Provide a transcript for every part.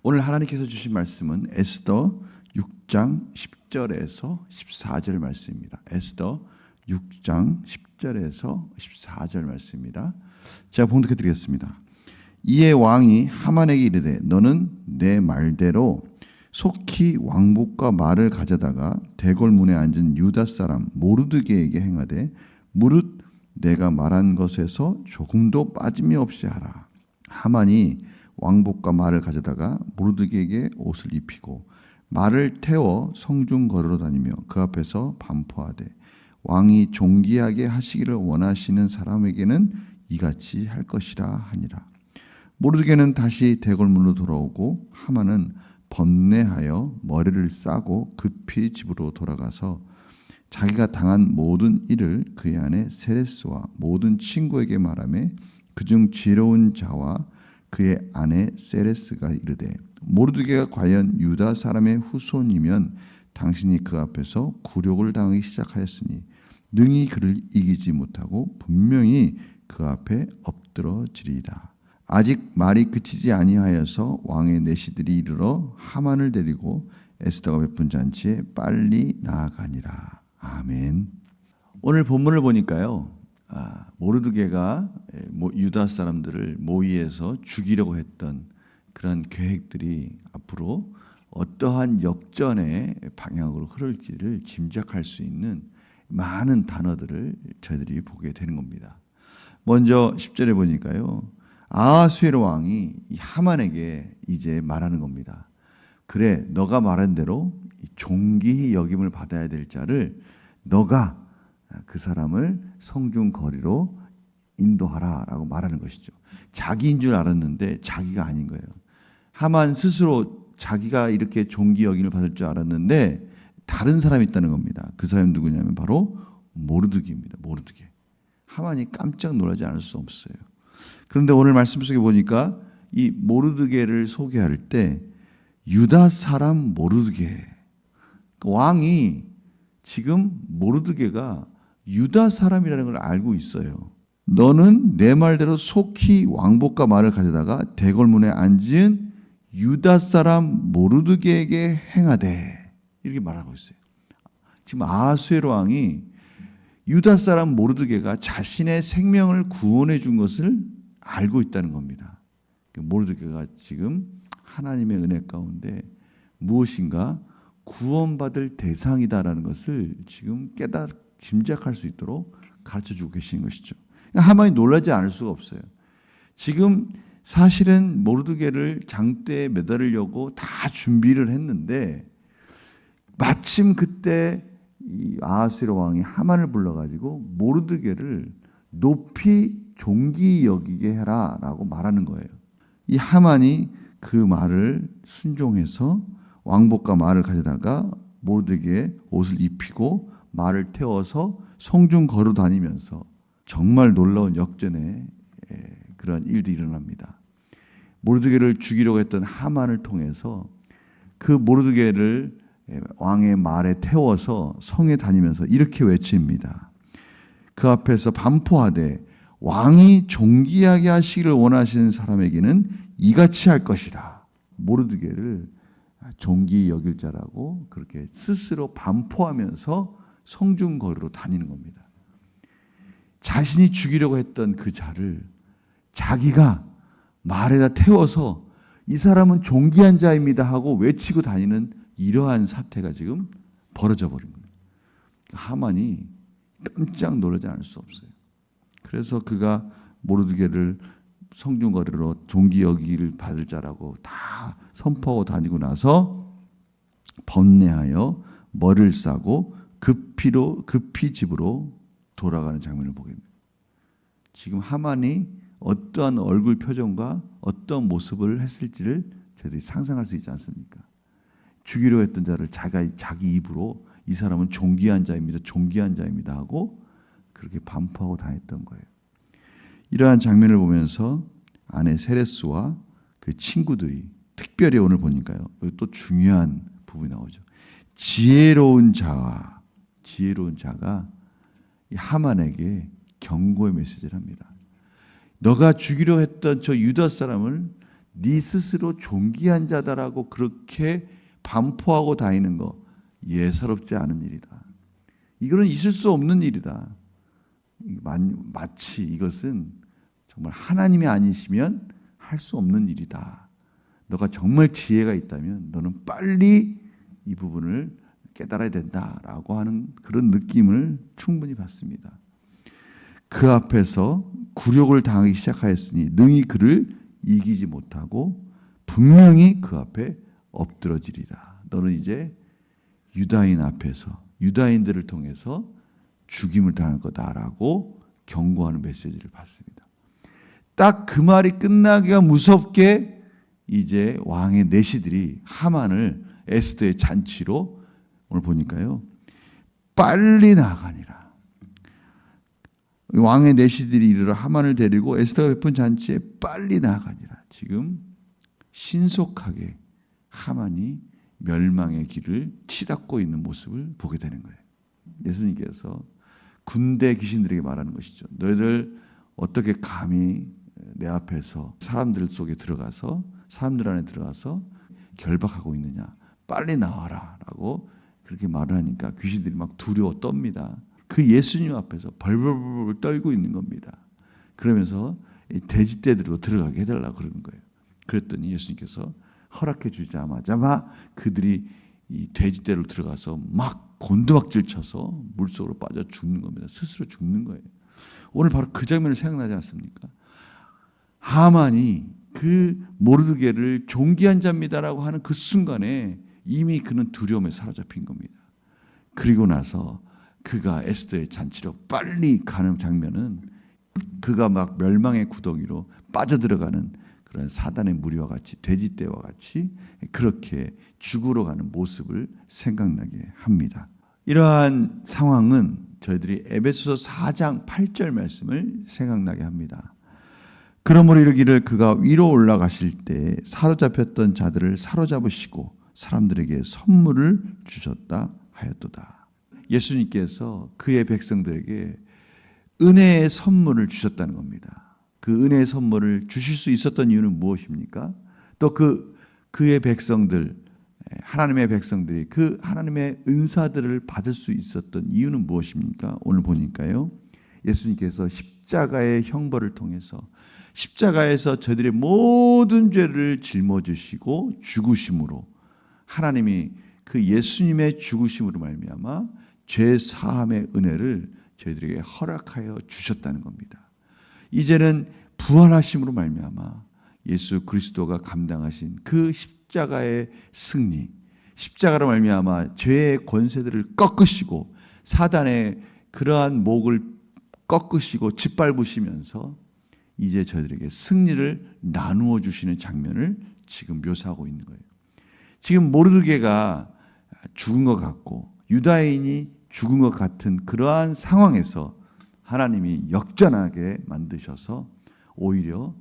오늘 하나님께서 주신 말씀은 에스더 6장 10절에서 14절 말씀입니다. 에스더 6장 10절에서 14절 말씀입니다. 제가 봉독해 드리겠습니다. 이에 왕이 하만에게 이르되 너는 내 말대로 속히 왕복과 말을 가져다가 대궐문에 앉은 유다 사람 모르드게에게 행하되 무릇 내가 말한 것에서 조금도 빠짐이 없이 하라. 하만이 왕복과 말을 가져다가 모르드게에게 옷을 입히고 말을 태워 성중 걸어 다니며 그 앞에서 반포하되 왕이 존귀하게 하시기를 원하시는 사람에게는 이같이 할 것이라 하니라. 모르드게는 다시 대궐문으로 돌아오고 하만은 번뇌하여 머리를 싸고 급히 집으로 돌아가서 자기가 당한 모든 일을 그의 아내 세레스와 모든 친구에게 말하며 그중 지혜로운 자와 그의 아내 세레스가 이르되 모르드게가 과연 유다 사람의 후손이면 당신이 그 앞에서 굴욕을 당하기 시작하였으니 능히 그를 이기지 못하고 분명히 그 앞에 엎드러지리이다. 아직 말이 그치지 아니하여서 왕의 내시들이 이르러 하만을 데리고 에스더가 베푼 잔치에 빨리 나아가니라. 아멘. 오늘 본문을 보니까요, 모르드게가 유다 사람들을 모의해서 죽이려고 했던 그런 계획들이 앞으로 어떠한 역전의 방향으로 흐를지를 짐작할 수 있는 많은 단어들을 저희들이 보게 되는 겁니다. 먼저 10절에 보니까요, 아하수에로 왕이 하만에게 이제 말하는 겁니다. 그래, 너가 말한 대로 존귀히 여김을 받아야 될 자를 너가 그 사람을 성중 거리로 인도하라라고 말하는 것이죠. 자기인 줄 알았는데 자기가 아닌 거예요. 하만 스스로 자기가 이렇게 존귀 여김을 받을 줄 알았는데 다른 사람이 있다는 겁니다. 그 사람이 누구냐면 바로 모르드게입니다. 모르드게. 하만이 깜짝 놀라지 않을 수 없어요. 그런데 오늘 말씀 속에 보니까 이 모르드게를 소개할 때 유다 사람 모르드게, 왕이 지금 모르드게가 유다 사람이라는 걸 알고 있어요. 너는 내 말대로 속히 왕복과 말을 가져다가 대궐문에 앉은 유다 사람 모르드게에게 행하되 이렇게 말하고 있어요. 지금 아하수에로 왕이 유다 사람 모르드게가 자신의 생명을 구원해 준 것을 알고 있다는 겁니다. 모르드게가 지금 하나님의 은혜 가운데 무엇인가 구원받을 대상이다라는 것을 지금 짐작할 수 있도록 가르쳐주고 계시는 것이죠. 하만이 놀라지 않을 수가 없어요. 지금 사실은 모르드게를 장대에 매달으려고 다 준비를 했는데 마침 그때 이 아하수에로 왕이 하만을 불러가지고 모르드게를 높이 존귀 여기게 해라라고 말하는 거예요. 이 하만이 그 말을 순종해서 왕복과 말을 가져다가 모르드게의 옷을 입히고 말을 태워서 성중 걸어 다니면서 정말 놀라운 역전의 그런 일들이 일어납니다. 모르드게를 죽이려고 했던 하만을 통해서 그 모르드게를 왕의 말에 태워서 성에 다니면서 이렇게 외칩니다. 그 앞에서 반포하되 왕이 존귀하게 하시기를 원하시는 사람에게는 이같이 할 것이라. 모르드게를 존귀 여길 자라고 그렇게 스스로 반포하면서 성중 거리로 다니는 겁니다. 자신이 죽이려고 했던 그 자를 자기가 말에다 태워서 이 사람은 존귀한 자입니다 하고 외치고 다니는 이러한 사태가 지금 벌어져 버린 거예요. 하만이 깜짝 놀라지 않을 수 없어요. 그래서 그가 모르드게를 성중거리로 존귀 여기를 받을 자라고 다 선포하고 다니고 나서 번뇌하여 머리를 싸고 급히 집으로 돌아가는 장면을 보게 됩니다. 지금 하만이 어떠한 얼굴 표정과 어떤 모습을 했을지를 저희들이 상상할 수 있지 않습니까? 죽이려 했던 자를 자기 입으로 이 사람은 존귀한 자입니다. 존귀한 자입니다 하고 그렇게 반포하고 다녔던 거예요. 이러한 장면을 보면서 아내 세레스와 그 친구들이 특별히 오늘 보니까요. 또 중요한 부분이 나오죠. 지혜로운 자가 하만에게 경고의 메시지를 합니다. 너가 죽이려 했던 저 유다 사람을 네 스스로 존귀한 자다라고 그렇게 반포하고 다니는 거 예사롭지 않은 일이다. 이거는 있을 수 없는 일이다. 마치 이것은 정말 하나님이 아니시면 할 수 없는 일이다. 너가 정말 지혜가 있다면 너는 빨리 이 부분을 깨달아야 된다라고 하는 그런 느낌을 충분히 받습니다. 그 앞에서 굴욕을 당하기 시작하였으니 능히 그를 이기지 못하고 분명히 그 앞에 엎드러지리라. 너는 이제 유다인 앞에서 유다인들을 통해서 죽임을 당할 거다라고 경고하는 메시지를 받습니다. 딱 그 말이 끝나기가 무섭게 이제 왕의 내시들이 하만을 에스더의 잔치로 오늘 보니까요 빨리 나아가니라. 왕의 내시들이 이르러 하만을 데리고 에스더가 베푼 잔치에 빨리 나아가니라. 지금 신속하게 하만이 멸망의 길을 치닫고 있는 모습을 보게 되는 거예요. 예수님께서 군대 귀신들에게 말하는 것이죠. 너희들 어떻게 감히 내 앞에서 사람들 속에 들어가서 사람들 안에 들어가서 결박하고 있느냐. 빨리 나와라 라고 그렇게 말을 하니까 귀신들이 막 두려워 떱니다. 그 예수님 앞에서 벌벌벌 떨고 있는 겁니다. 그러면서 돼지떼들로 들어가게 해달라고 그러는 거예요. 그랬더니 예수님께서 허락해 주자마자 막 그들이 이 돼지떼로 들어가서 막 곤두박질 쳐서 물속으로 빠져 죽는 겁니다. 스스로 죽는 거예요. 오늘 바로 그 장면을 생각나지 않습니까? 하만이 그 모르드게를 존귀한 자입니다라고 하는 그 순간에 이미 그는 두려움에 사로잡힌 겁니다. 그리고 나서 그가 에스더의 잔치로 빨리 가는 장면은 그가 막 멸망의 구덩이로 빠져들어가는 그런 사단의 무리와 같이 돼지떼와 같이 그렇게 죽으러 가는 모습을 생각나게 합니다. 이러한 상황은 저희들이 에베소서 4장 8절 말씀을 생각나게 합니다. 그러므로 이르기를 그가 위로 올라가실 때 사로잡혔던 자들을 사로잡으시고 사람들에게 선물을 주셨다 하였도다. 예수님께서 그의 백성들에게 은혜의 선물을 주셨다는 겁니다. 그 은혜의 선물을 주실 수 있었던 이유는 무엇입니까? 또 그의 백성들, 하나님의 백성들이 그 하나님의 은사들을 받을 수 있었던 이유는 무엇입니까? 오늘 보니까요. 예수님께서 십자가의 형벌을 통해서 십자가에서 저희들의 모든 죄를 짊어지시고 죽으심으로 하나님이 그 예수님의 죽으심으로 말미암아 죄 사함의 은혜를 저희들에게 허락하여 주셨다는 겁니다. 이제는 부활하심으로 말미암아 예수 그리스도가 감당하신 그 십자가의 승리, 십자가로 말미암아 죄의 권세들을 꺾으시고 사단의 그러한 목을 꺾으시고 짓밟으시면서 이제 저희들에게 승리를 나누어 주시는 장면을 지금 묘사하고 있는 거예요. 지금 모르드게가 죽은 것 같고 유다인이 죽은 것 같은 그러한 상황에서 하나님이 역전하게 만드셔서 오히려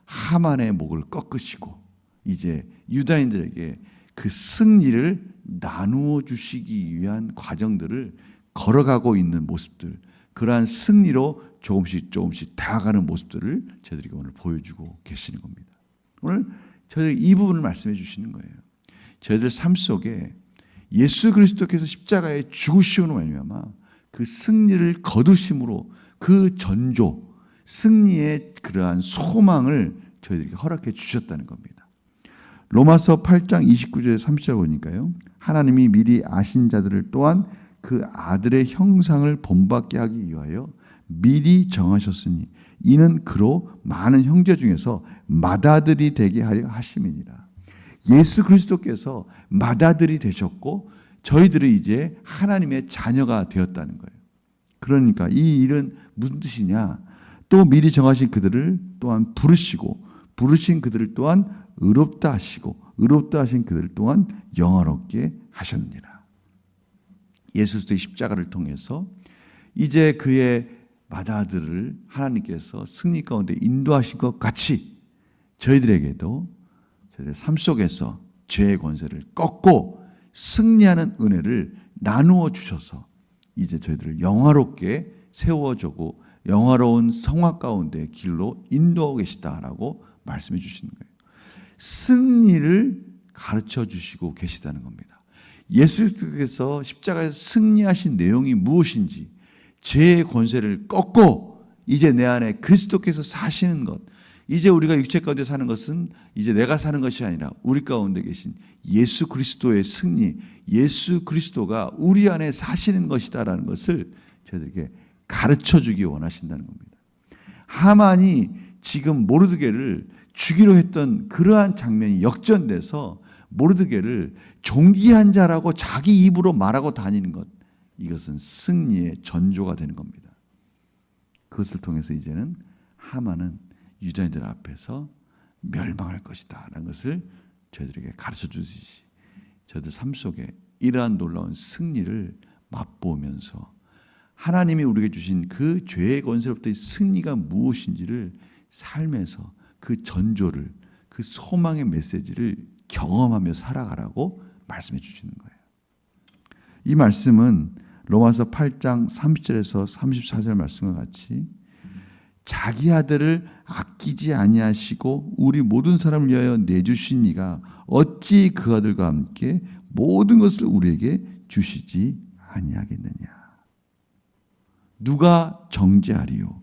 하만의 목을 꺾으시고 이제 유다인들에게 그 승리를 나누어 주시기 위한 과정들을 걸어가고 있는 모습들, 그러한 승리로 조금씩 다가가는 모습들을 저희들에게 오늘 보여주고 계시는 겁니다. 오늘 저희들 이 부분을 말씀해 주시는 거예요. 저희들 삶 속에 예수 그리스도께서 십자가에 죽으심으로 말미암아 그 승리를 거두심으로 그 전조, 승리의 그러한 소망을 저희들에게 허락해 주셨다는 겁니다. 로마서 8장 29절 30절 보니까요. 하나님이 미리 아신 자들을 또한 그 아들의 형상을 본받게 하기 위하여 미리 정하셨으니 이는 그로 많은 형제 중에서 맏아들이 되게 하려 하심이니라. 예수 그리스도께서 맏아들이 되셨고 저희들은 이제 하나님의 자녀가 되었다는 거예요. 그러니까 이 일은 무슨 뜻이냐? 또 미리 정하신 그들을 또한 부르시고 부르신 그들을 또한 의롭다 하시고 의롭다 하신 그들을 또한 영화롭게 하셨느니라. 예수 그리스도의 십자가를 통해서 이제 그의 맏아들을 하나님께서 승리 가운데 인도하신 것 같이 저희들에게도 저희들 삶 속에서 죄의 권세를 꺾고 승리하는 은혜를 나누어 주셔서 이제 저희들을 영화롭게 세워주고 영화로운 성화 가운데 길로 인도하고 계시다라고 말씀해 주시는 거예요. 승리를 가르쳐 주시고 계시다는 겁니다. 예수께서 십자가에서 승리하신 내용이 무엇인지, 죄의 권세를 꺾고 이제 내 안에 그리스도께서 사시는 것, 이제 우리가 육체 가운데 사는 것은 이제 내가 사는 것이 아니라 우리 가운데 계신 예수 그리스도의 승리, 예수 그리스도가 우리 안에 사시는 것이다라는 것을 저희들에게 가르쳐 주기 원하신다는 겁니다. 하만이 지금 모르드게를 죽이려 했던 그러한 장면이 역전돼서 모르드게를 종기한 자라고 자기 입으로 말하고 다니는 것, 이것은 승리의 전조가 되는 겁니다. 그것을 통해서 이제는 하만은 유다인들 앞에서 멸망할 것이다 라는 것을 저희들에게 가르쳐 주시지, 저희들 삶 속에 이러한 놀라운 승리를 맛보면서 하나님이 우리에게 주신 그 죄의 권세로부터의 승리가 무엇인지를 삶에서 그 전조를, 그 소망의 메시지를 경험하며 살아가라고 말씀해 주시는 거예요. 이 말씀은 로마서 8장 30절에서 34절 말씀과 같이 자기 아들을 아끼지 아니하시고 우리 모든 사람을 위하여 내주신 이가 어찌 그 아들과 함께 모든 것을 우리에게 주시지 아니하겠느냐. 누가 정죄하리요?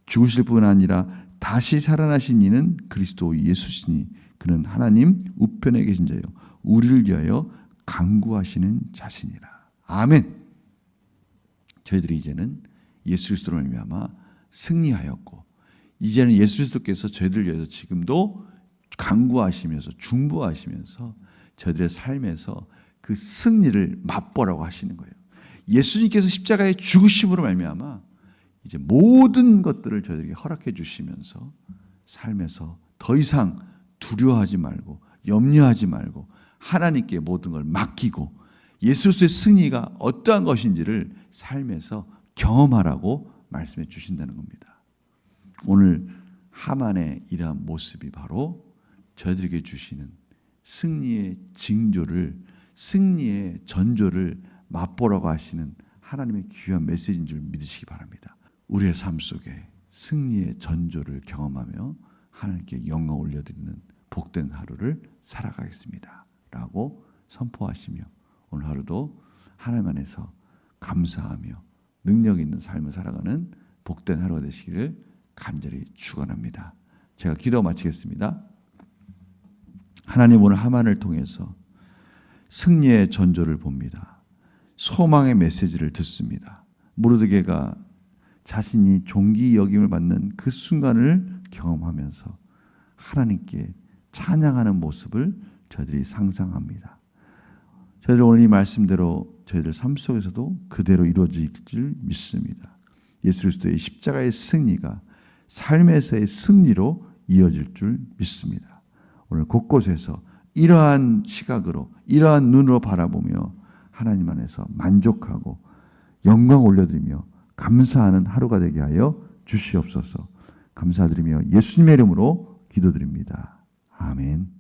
죽으실 뿐 아니라 다시 살아나신 이는 그리스도 예수시니 그는 하나님 우편에 계신 자요 우리를 위하여 간구하시는 자신이라. 아멘. 저희들이 이제는 예수 그리스도로 말미암아 승리하였고, 이제는 예수 그리스도께서 저희들을 위해서 지금도 간구하시면서 중보하시면서 저희들의 삶에서 그 승리를 맛보라고 하시는 거예요. 예수님께서 십자가의 죽으심으로 말미암아 이제 모든 것들을 저희들에게 허락해 주시면서 삶에서 더 이상 두려워하지 말고 염려하지 말고 하나님께 모든 걸 맡기고 예수의 승리가 어떠한 것인지를 삶에서 경험하라고 말씀해 주신다는 겁니다. 오늘 하만의 이러한 모습이 바로 저희들에게 주시는 승리의 징조를, 승리의 전조를 맛보라고 하시는 하나님의 귀한 메시지인 줄 믿으시기 바랍니다. 우리의 삶 속에 승리의 전조를 경험하며 하나님께 영광 올려드리는 복된 하루를 살아가겠습니다 라고 선포하시며 오늘 하루도 하나님 안에서 감사하며 능력 있는 삶을 살아가는 복된 하루가 되시기를 간절히 축원합니다. 제가 기도 마치겠습니다. 하나님, 오늘 하만을 통해서 승리의 전조를 봅니다. 소망의 메시지를 듣습니다. 모르드게가 자신이 존귀 여김을 받는 그 순간을 경험하면서 하나님께 찬양하는 모습을 저희들이 상상합니다. 저희들 오늘 이 말씀대로 저희들 삶 속에서도 그대로 이루어질 줄 믿습니다. 예수 그리스도의 십자가의 승리가 삶에서의 승리로 이어질 줄 믿습니다. 오늘 곳곳에서 이러한 시각으로, 이러한 눈으로 바라보며 하나님 안에서 만족하고 영광 올려드리며 감사하는 하루가 되게 하여 주시옵소서. 감사드리며 예수님의 이름으로 기도드립니다. 아멘.